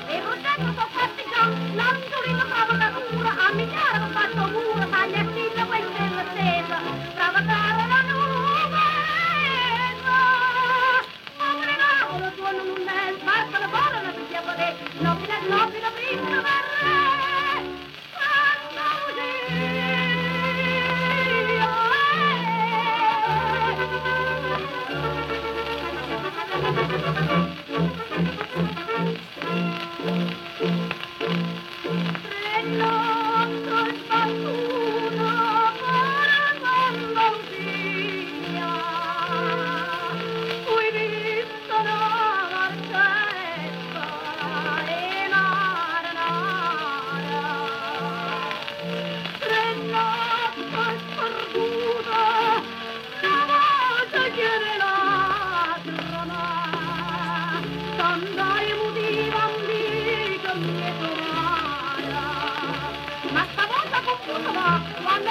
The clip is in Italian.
E progetto sto fatto l'angolino bravo da cura, a migliare ho fatto muro, taglia e stilla questa è la stessa, brava cara la nuvetta, ma me ne lo suono non è, sbarca la bolla, non si chiama nobile prima per re, ma stavolta confuso va, quando